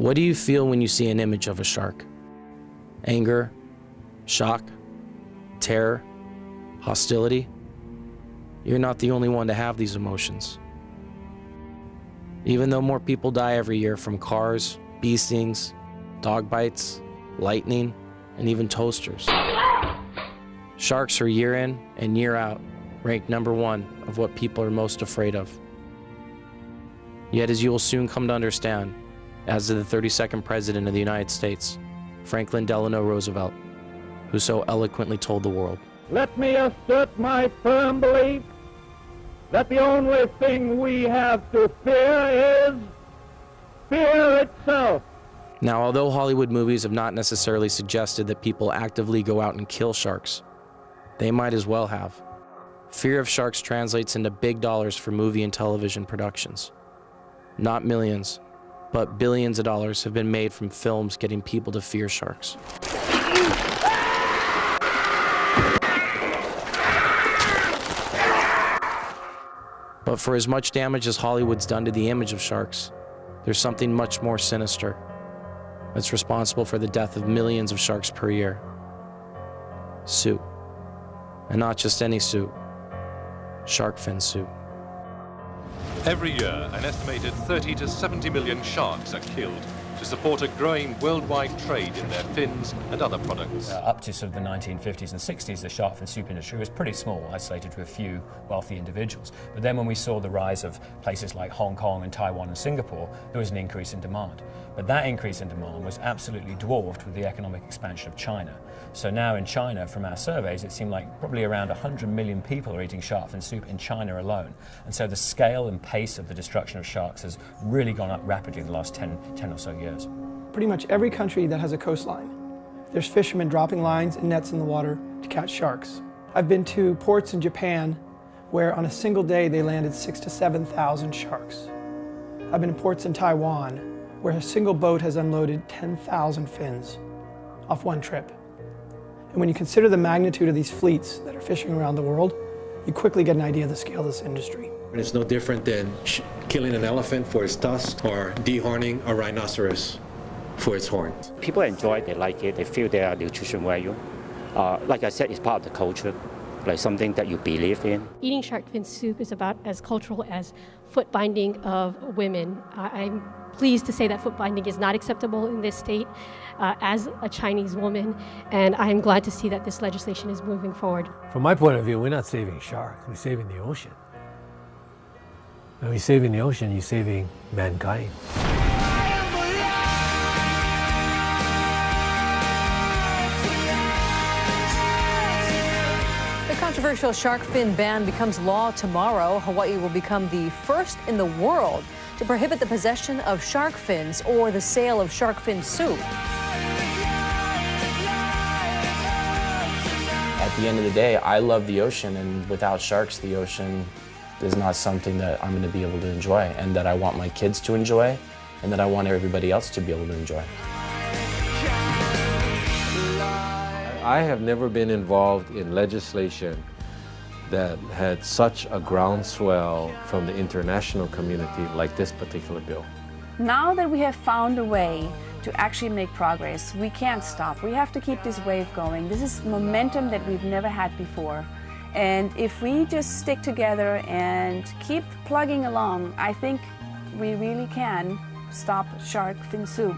What do you feel when you see an image of a shark? Anger, shock, terror, hostility? You're not the only one to have these emotions. Even though more people die every year from cars, bee stings, dog bites, lightning, and even toasters, sharks are year in and year out ranked #1 of what people are most afraid of. Yet, as you will soon come to understand, as did the 32nd President of the United States, Franklin Delano Roosevelt, who so eloquently told the world, "Let me assert my firm belief that the only thing we have to fear is fear itself." Now, although Hollywood movies have not necessarily suggested that people actively go out and kill sharks, they might as well have. Fear of sharks translates into big dollars for movie and television productions. Not millions, but billions of dollars have been made from films getting people to fear sharks. But for as much damage as Hollywood's done to the image of sharks, there's something much more sinister that's responsible for the death of millions of sharks per year. Soup. And not just any soup. Shark fin soup. Every year, an estimated 30 to 70 million sharks are killed to support a growing worldwide trade in their fins and other products. Up to sort of the 1950s and 60s, the shark fin soup industry was pretty small, isolated to a few wealthy individuals. But then when we saw the rise of places like Hong Kong and Taiwan and Singapore, there was an increase in demand. But that increase in demand was absolutely dwarfed with the economic expansion of China. So now in China, from our surveys, it seemed like probably around 100 million people are eating shark fin soup in China alone. And so the scale and pace of the destruction of sharks has really gone up rapidly in the last 10 or so years. Pretty much every country that has a coastline, there's fishermen dropping lines and nets in the water to catch sharks. I've been to ports in Japan where on a single day they landed 6,000 to 7,000 sharks. I've been in ports in Taiwan where a single boat has unloaded 10,000 fins off one trip. And when you consider the magnitude of these fleets that are fishing around the world, you quickly get an idea of the scale of this industry. It's no different than killing an elephant for its tusk or dehorning a rhinoceros for its horn. People enjoy it, they like it, they feel their nutrition value. Like I said, it's part of the culture, like something that you believe in. Eating shark fin soup is about as cultural as foot binding of women. I'm pleased to say that foot binding is not acceptable in this state as a Chinese woman, and I am glad to see that this legislation is moving forward. From my point of view, we're not saving sharks, we're saving the ocean. When you're saving the ocean, you're saving mankind. The controversial shark fin ban becomes law tomorrow. Hawaii will become the first in the world to prohibit the possession of shark fins or the sale of shark fin soup. At the end of the day, I love the ocean, and without sharks, the ocean is not something that I'm going to be able to enjoy, and that I want my kids to enjoy, and that I want everybody else to be able to enjoy. I have never been involved in legislation that had such a groundswell from the international community like this particular bill. Now that we have found a way to actually make progress, we can't stop. We have to keep this wave going. This is momentum that we've never had before. And if we just stick together and keep plugging along, I think we really can stop shark fin soup.